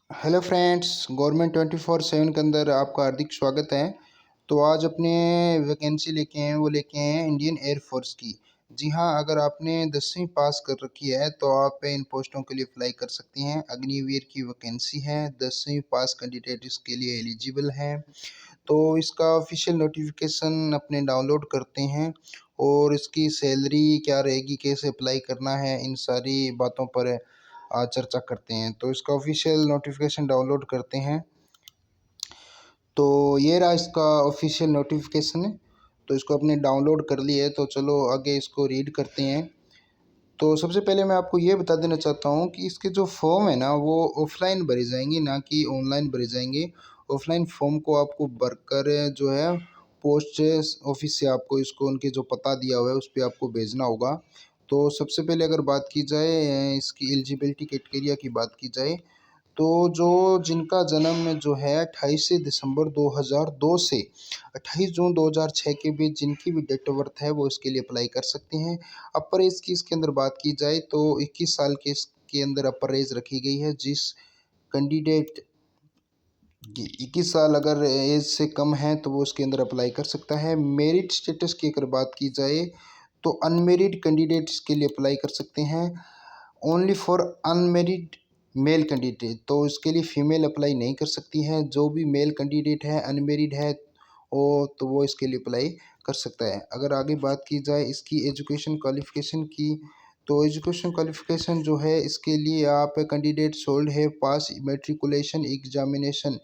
Hello friends, government 24/7 के अंदर आपका हार्दिक स्वागत है। तो आज अपने वैकेंसी लेके हैं, वो लेके हैं इंडियन एयर फोर्स की। जी हाँ, अगर आपने 10वीं पास कर रखी है तो आप इन पोस्टों के लिए अप्लाई कर सकती हैं। अग्निवीर की वैकेंसी है, 10वीं पास कैंडिडेट इसके लिए एलिजिबल हैं। तो इसका ऑफिशियल नोटिफिकेशन अपने डाउनलोड करते हैं और इसकी सैलरी क्या रहेगी, कैसे अप्लाई करना है, इन सारी बातों पर आज चर्चा करते हैं। तो इसका ऑफिशियल नोटिफिकेशन डाउनलोड करते हैं। तो ये रहा इसका ऑफिशियल नोटिफिकेशन है। तो इसको अपने डाउनलोड कर लिए, तो चलो आगे इसको रीड करते हैं। तो सबसे पहले मैं आपको ये बता देना चाहता हूँ कि इसके जो फॉर्म है ना, वो ऑफलाइन भरे जाएंगे, ना कि ऑनलाइन भरे जाएंगे। ऑफलाइन फॉर्म को आपको भरकर जो है पोस्ट ऑफिस से आपको इसको उनके जो पता दिया हुआ है उस पर आपको भेजना होगा। तो सबसे पहले अगर बात की जाए इसकी एलिजिबिलिटी क्राइटेरिया की बात की जाए, तो जो जिनका जन्म जो है 28 दिसंबर 2002 से 28 जून 2006 के बीच जिनकी भी डेट ऑफ बर्थ है वो इसके लिए अप्लाई कर सकते हैं। अपर एज की इसके अंदर बात की जाए तो 21 साल के इसके अंदर अपर एज रखी गई है। जिस कैंडिडेट 21 साल अगर एज से कम है तो वो उसके अंदर अप्लाई कर सकता है। मेरिट स्टेटस की अगर बात की जाए तो अनमेरिड कैंडिडेट इसके लिए अप्लाई कर सकते हैं। Only for unmarried male candidate, तो इसके लिए फीमेल अप्लाई नहीं कर सकती हैं। जो भी मेल कैंडिडेट है अनमेरिड है तो वो इसके लिए अप्लाई कर सकता है। अगर आगे बात की जाए इसकी एजुकेशन क्वालिफिकेशन की, तो एजुकेशन क्वालिफिकेशन जो है इसके लिए आप कैंडिडेट सोल्ड है पास मेट्रिकुलेशन एग्जामिनेशन।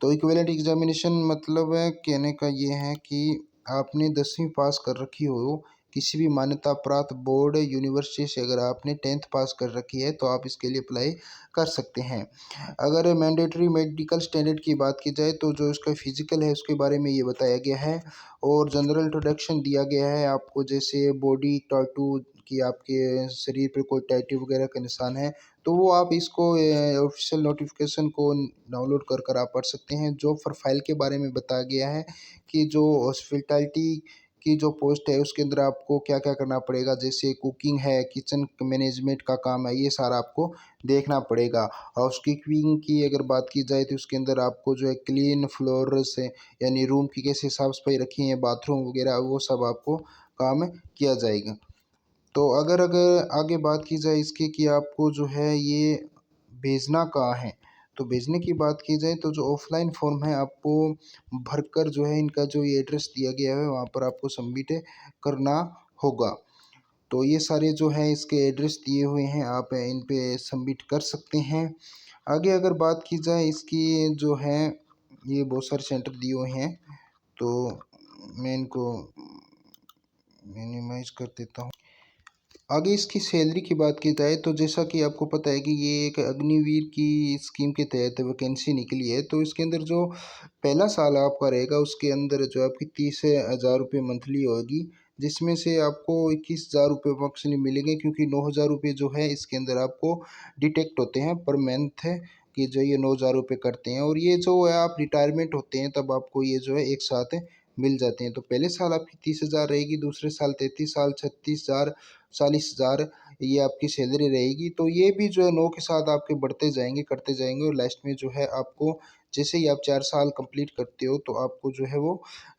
तो इक्विवेलेंट एग्जामिनेशन मतलब है, कहने का ये है कि आपने 10वीं पास कर रखी हो किसी भी मान्यता प्राप्त बोर्ड यूनिवर्सिटी से। अगर आपने 10th पास कर रखी है तो आप इसके लिए अप्लाई कर सकते हैं। अगर मैंडेटरी मेडिकल स्टैंडर्ड की बात की जाए तो जो इसका फिजिकल है उसके बारे में ये बताया गया है और जनरल इंट्रोडक्शन दिया गया है आपको, जैसे बॉडी टाटू कि आपके शरीर पर कोई टैटू वगैरह का निशान है तो वो आप इसको ऑफिशियल नोटिफिकेशन को डाउनलोड कर आप पढ़ सकते हैं। जॉब प्रोफाइल के बारे में बताया गया है कि जो हॉस्पिटैलिटी की जो पोस्ट है उसके अंदर आपको क्या क्या करना पड़ेगा, जैसे कुकिंग है, किचन मैनेजमेंट का काम है, ये सारा आपको देखना पड़ेगा। हाउस कीपिंग की अगर बात की जाए तो उसके अंदर आपको जो है क्लीन फ्लोर से यानी रूम की कैसे साफ़ सफाई रखी है, बाथरूम वगैरह वो सब आपको काम किया जाएगा। तो अगर आगे बात की जाए इसकी कि आपको जो है ये भेजना कहाँ है, तो भेजने की बात की जाए तो जो ऑफलाइन फॉर्म है आपको भरकर जो है इनका जो ये एड्रेस दिया गया है वहाँ पर आपको सबमिट करना होगा। तो ये सारे जो है इसके एड्रेस दिए हुए हैं, आप इन पे सबमिट कर सकते हैं। आगे अगर बात की जाए इसकी जो है ये बहुत सारे सेंटर दिए हुए हैं, तो मैं इनको मिनिमाइज कर देता हूँ। आगे इसकी सैलरी की बात की जाए तो जैसा कि आपको पता है कि ये एक अग्निवीर की स्कीम के तहत वैकेंसी निकली है। तो इसके अंदर जो पहला साल आपका रहेगा उसके अंदर जो आपकी 30,000 रुपये मंथली होगी, जिसमें से आपको 21,000 रुपये अप्रोक्सीमेटली मिलेंगे, क्योंकि 9,000 रुपये जो है इसके अंदर आपको डिटेक्ट होते हैं पर मंथ है कि जो ये 9,000 रुपये करते हैं। और ये जो है आप रिटायरमेंट होते हैं तब आपको ये जो है एक साथ मिल जाते हैं। तो पहले साल आपकी 30,000 रहेगी, दूसरे साल 33 साल 36,000 40,000 ये आपकी सैलरी रहेगी। तो ये भी जो है 9 के साथ आपके बढ़ते जाएंगे करते जाएंगे और लास्ट में जो है आपको जैसे ही आप 4 साल कंप्लीट करते हो तो आपको जो है वो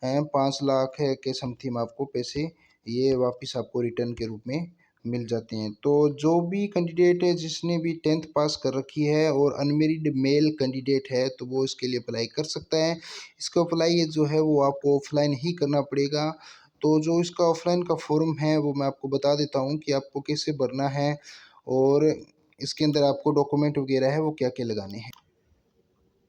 5 लाख है के समथिंग आपको पैसे ये वापस आपको रिटर्न के रूप में मिल जाते हैं। तो जो भी कैंडिडेट है जिसने भी 10th पास कर रखी है और अनमेरिड मेल कैंडिडेट है तो वो इसके लिए अप्लाई कर सकता है। इसका अप्लाई जो है वो आपको ऑफलाइन ही करना पड़ेगा। तो जो इसका ऑफलाइन का फॉर्म है वो मैं आपको बता देता हूँ कि आपको कैसे भरना है और इसके अंदर आपको डॉक्यूमेंट वगैरह है वो क्या क्या लगाने हैं।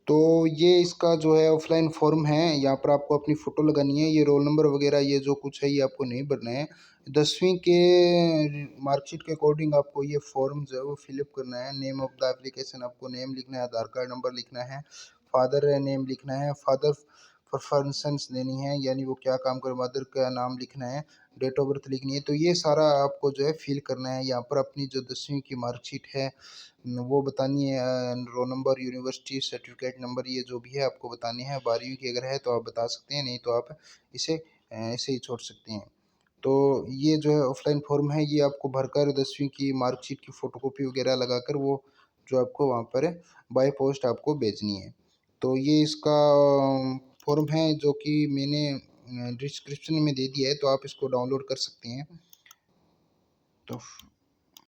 तो ये इसका जो है ऑफलाइन फॉर्म है, यहाँ पर आपको अपनी फ़ोटो लगानी है, ये रोल नंबर वगैरह ये जो कुछ है ये आपको नहीं भरना है। 10वीं के मार्कशीट के अकॉर्डिंग आपको ये फॉर्म जो है वो फिलअप करना है। नेम ऑफ द एप्लीकेशन आपको नेम लिखना है, आधार कार्ड नंबर लिखना है, फादर नेम लिखना है, फादर प्रेफरेंस देनी है यानी वो क्या काम कर, मदर का नाम लिखना है, डेट ऑफ बर्थ लिखनी है। तो ये सारा आपको जो है फिल करना है। यहाँ पर अपनी जो 10वीं की मार्कशीट है वो बतानी है, roll number, university certificate number ये जो भी है आपको बतानी है। 12वीं की अगर है तो आप बता सकते हैं, नहीं तो आप इसे ऐसे ही छोड़ सकते हैं। तो ये जो है ऑफलाइन फॉर्म है, ये आपको भरकर 10वीं की मार्कशीट की फ़ोटोकॉपी वगैरह लगाकर वो जो आपको वहाँ पर बाय पोस्ट आपको भेजनी है। तो ये इसका फॉर्म है जो कि मैंने डिस्क्रिप्शन में दे दिया है, तो आप इसको डाउनलोड कर सकते हैं। तो